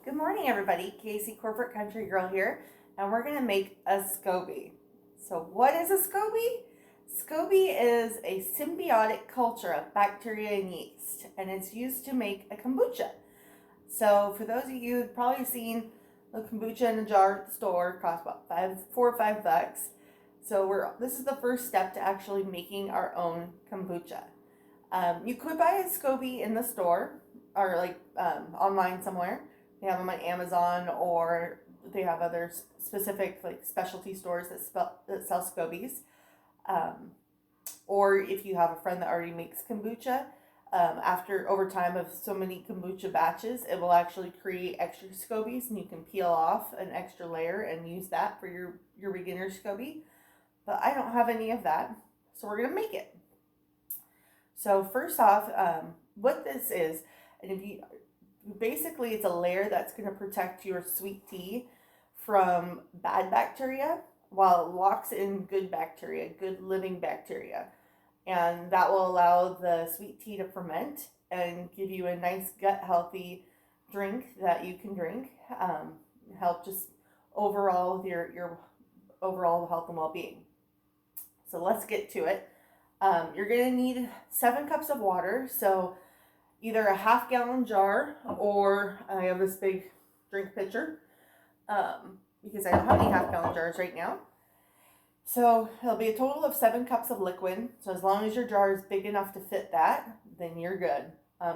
Good morning, everybody. Casey, Corporate Country Girl here, and we're going to make a SCOBY. So what is a SCOBY? SCOBY is a symbiotic culture of bacteria and yeast, and it's used to make a kombucha. So for those of you who've probably seen a kombucha in a jar at the store, it costs about $4 or $5. So this is the first step to actually making our own kombucha. You could buy a SCOBY in the store or online somewhere. They have them on Amazon, or they have other specific specialty stores that sell SCOBYs. Or if you have a friend that already makes kombucha, over time of so many kombucha batches, it will actually create extra SCOBYs, and you can peel off an extra layer and use that for your beginner SCOBY. But I don't have any of that, so we're gonna make it. So first off, what this is, and basically it's a layer that's going to protect your sweet tea from bad bacteria while it locks in good bacteria, good living bacteria. And that will allow the sweet tea to ferment and give you a nice gut healthy drink that you can drink. Help just overall with your overall health and well-being. So let's get to it. You're going to need 7 cups of water. So either a half-gallon jar, or I have this big drink pitcher because I don't have any half-gallon jars right now. So it'll be a total of 7 cups of liquid. So as long as your jar is big enough to fit that, then you're good.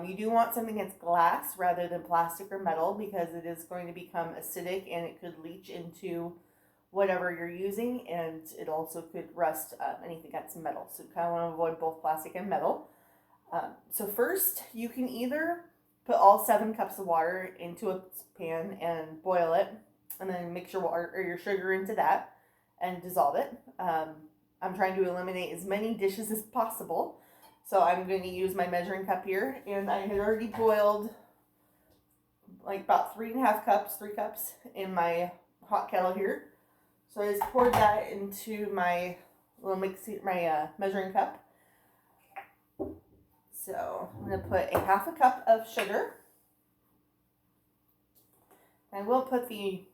You do want something that's glass rather than plastic or metal, because it is going to become acidic and it could leach into whatever you're using, and it also could rust anything that's metal. So you kind of want to avoid both plastic and metal. So first, you can either put all 7 cups of water into a pan and boil it, and then mix your water or your sugar into that and dissolve it. I'm trying to eliminate as many dishes as possible, so I'm going to use my measuring cup here, and I had already boiled like about 3 cups in my hot kettle here. So I just poured that into my little measuring cup. So I'm going to put a half a cup of sugar. I will put the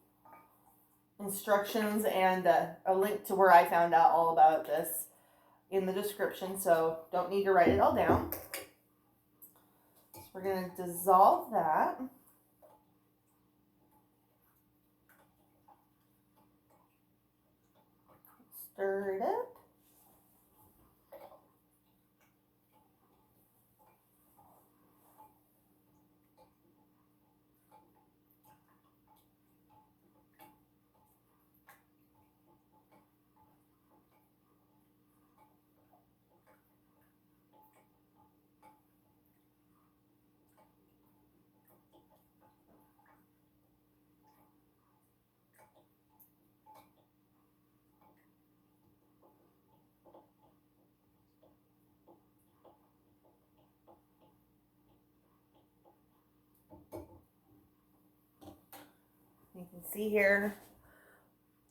instructions and a link to where I found out all about this in the description, so don't need to write it all down. So we're going to dissolve that. Stir it up. You can see here,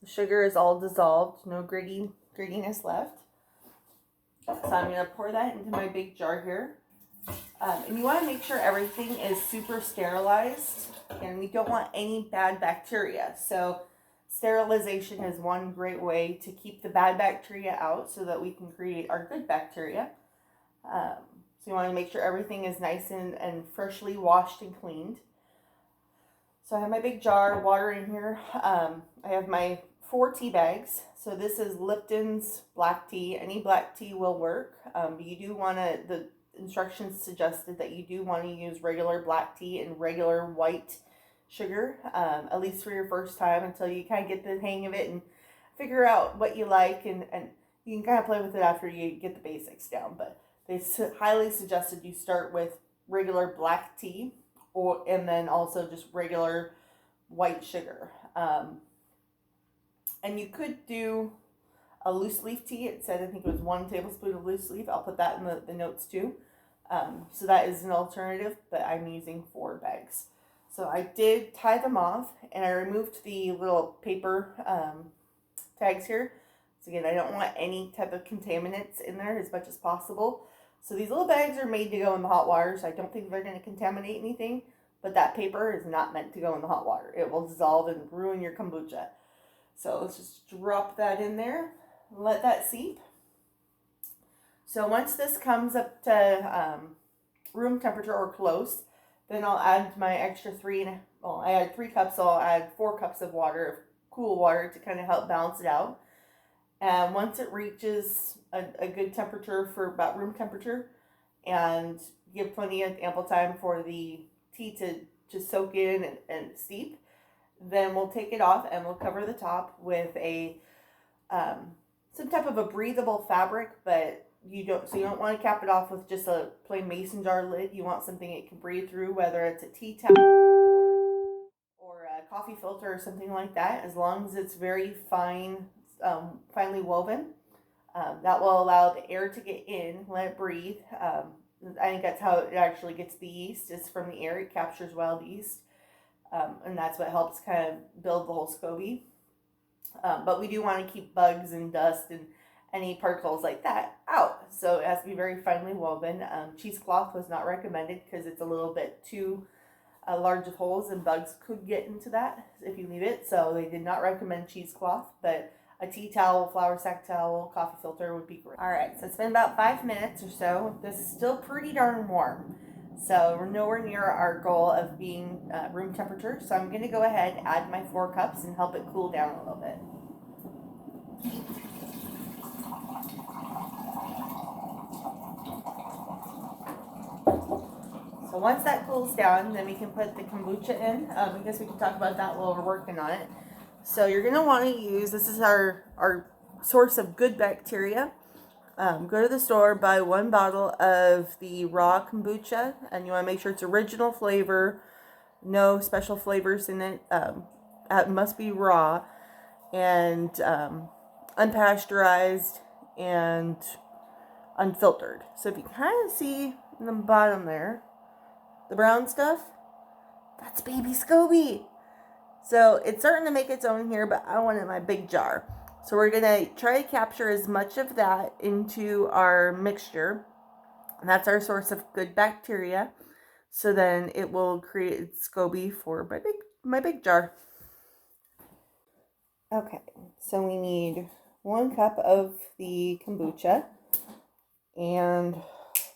the sugar is all dissolved, no grittiness left. So I'm going to pour that into my big jar here. And you want to make sure everything is super sterilized, and we don't want any bad bacteria. So sterilization is one great way to keep the bad bacteria out so that we can create our good bacteria. So you want to make sure everything is nice and freshly washed and cleaned. So I have my big jar of water in here. I have my 4 tea bags. So this is Lipton's black tea. Any black tea will work. But you do want to, the instructions suggested that you do want to use regular black tea and regular white sugar, at least for your first time, until you kind of get the hang of it and figure out what you like. And you can kind of play with it after you get the basics down. But they highly suggested you start with regular black tea, and then also just regular white sugar. And you could do a loose leaf tea. It said, I think it was 1 tablespoon of loose leaf. I'll put that in the notes too. So that is an alternative, but I'm using 4 bags. So I did tie them off, and I removed the little paper tags here. So again, I don't want any type of contaminants in there as much as possible. So these little bags are made to go in the hot water, so I don't think they're going to contaminate anything. but that paper is not meant to go in the hot water. It will dissolve and ruin your kombucha. So let's just drop that in there, let that seep. So once this comes up to room temperature or close, then I'll add my extra I had 3 cups, so I'll add 4 cups of water, cool water, to kind of help balance it out. And once it reaches a good temperature for about room temperature, and give plenty of ample time for the tea to soak in and steep, then we'll take it off and we'll cover the top with some type of a breathable fabric, but you don't want to cap it off with just a plain mason jar lid. You want something it can breathe through, whether it's a tea towel or a coffee filter or something like that. As long as it's very finely woven, that will allow the air to get in, let it breathe. I think that's how it actually gets the yeast, is from the air. It captures wild yeast, and that's what helps kind of build the whole SCOBY. But we do want to keep bugs and dust and any particles like that out, so it has to be very finely woven. Cheesecloth was not recommended because it's a little bit too large of holes, and bugs could get into that if you leave it, so they did not recommend cheesecloth, but a tea towel, flour sack towel, coffee filter would be great. Alright, so it's been about 5 minutes or so. This is still pretty darn warm, so we're nowhere near our goal of being room temperature, so I'm going to go ahead and add my 4 cups and help it cool down a little bit. So once that cools down, then we can put the kombucha in. I guess we can talk about that while we're working on it. So you're going to want to use, this is our source of good bacteria. Go to the store, buy 1 bottle of the raw kombucha, and you want to make sure it's original flavor, no special flavors in it. It must be raw and unpasteurized and unfiltered. So if you kind of see in the bottom there, the brown stuff, that's baby SCOBY. So it's starting to make its own here, but I want it in my big jar. So we're going to try to capture as much of that into our mixture. And that's our source of good bacteria. So then it will create SCOBY for my big jar. Okay, so we need 1 cup of the kombucha. And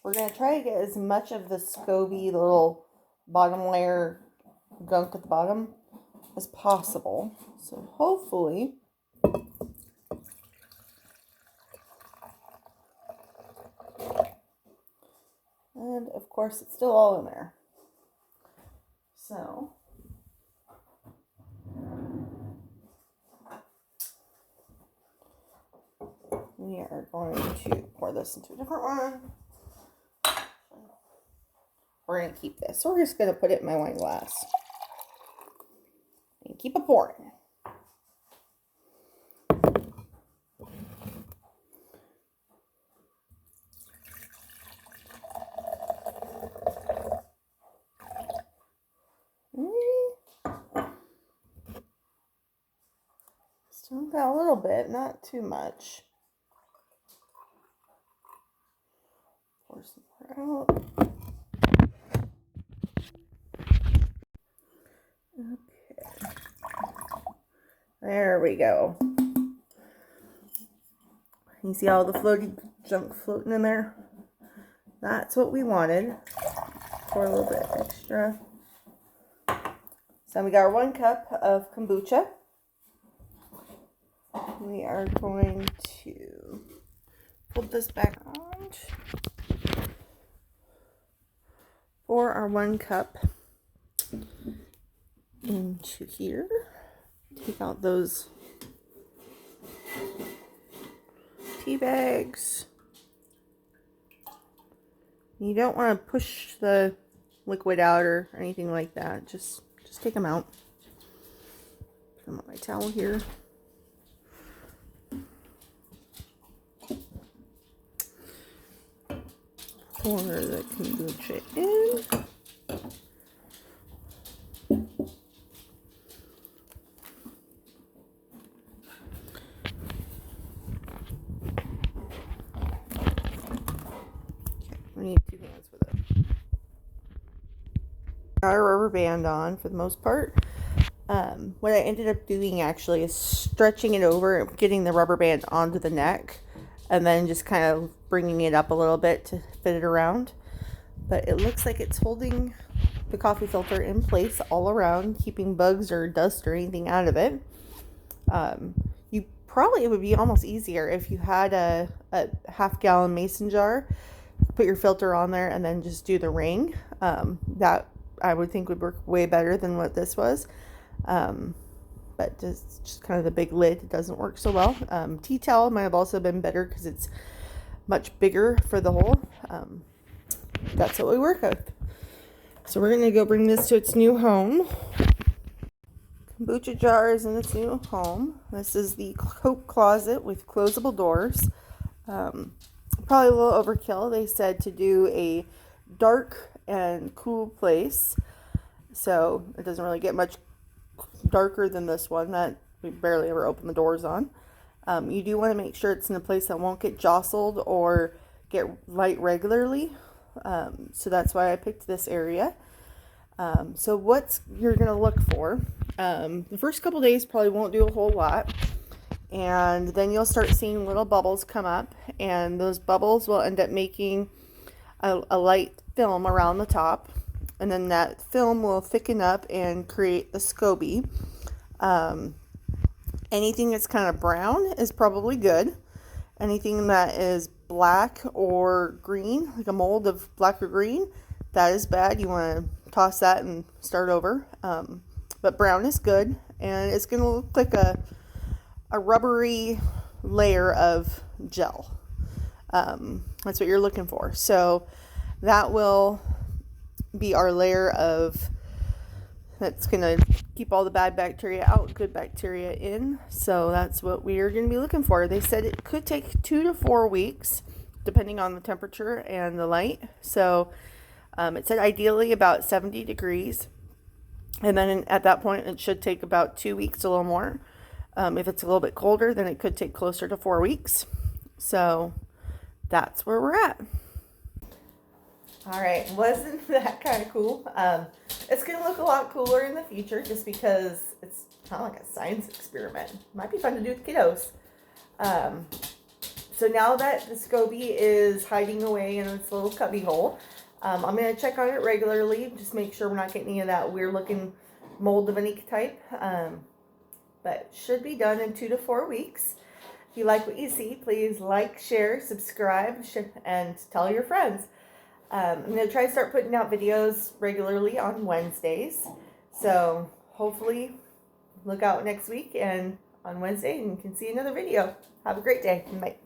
we're going to try to get as much of the SCOBY, the little bottom layer gunk at the bottom, as possible. So hopefully and of course it's still all in there. So we are going to pour this into a different one. We're going to keep this. So we're just going to put it in my wine glass and keep it pouring. Still got a little bit, not too much. Pour some more out. Okay. There we go. You see all the floaty junk floating in there? That's what we wanted. Pour a little bit extra. So we got our 1 cup of kombucha. We are going to flip this back around. Pour our 1 cup into here. Take out those tea bags. You don't want to push the liquid out or anything like that. Just take them out. Put them on my towel here. Pour the kombucha in. We need 2 hands for that. got a rubber band on for the most part. What I ended up doing actually is stretching it over and getting the rubber band onto the neck, and then just kind of bringing it up a little bit to fit it around. But it looks like it's holding the coffee filter in place all around, keeping bugs or dust or anything out of it. It would be almost easier if you had a half-gallon mason jar, put your filter on there, and then just do the ring. That I would think would work way better than what this was. But just kind of the big lid, it doesn't work so well. Tea towel might have also been better because it's much bigger for the hole. That's what we work with. So we're going to go bring this to its new home. Kombucha jar is in its new home. This is the Coke closet with closable doors. Probably a little overkill. They said to do a dark and cool place. So it doesn't really get much darker than this one that we barely ever open the doors on. You do want to make sure it's in a place that won't get jostled or get light regularly. So that's why I picked this area. So what you're going to look for, the first couple days probably won't do a whole lot, and then you'll start seeing little bubbles come up, and those bubbles will end up making a light film around the top, and then that film will thicken up and create the SCOBY. Anything that's kind of brown is probably good. Anything that is black or green, like a mold of black or green, that is bad. You want to toss that and start over. But brown is good, and it's going to look like a rubbery layer of gel. That's what you're looking for. So that will be our layer of, that's going to keep all the bad bacteria out, good bacteria in. So that's what we are going to be looking for. They said it could take 2 to 4 weeks, depending on the temperature and the light. So it said ideally about 70 degrees. And then at that point, it should take about 2 weeks, a little more. If it's a little bit colder, then it could take closer to 4 weeks. So that's where we're at. All right, wasn't that kind of cool? It's going to look a lot cooler in the future just because it's kind of like a science experiment. Might be fun to do with kiddos. So now that the SCOBY is hiding away in its little cubby hole, I'm going to check on it regularly, just make sure we're not getting any of that weird looking mold of any type. But should be done in 2 to 4 weeks. If you like what you see, please like, share, subscribe, and tell your friends. I'm going to try to start putting out videos regularly on Wednesdays. So hopefully look out next week and on Wednesday and you can see another video. Have a great day. Bye.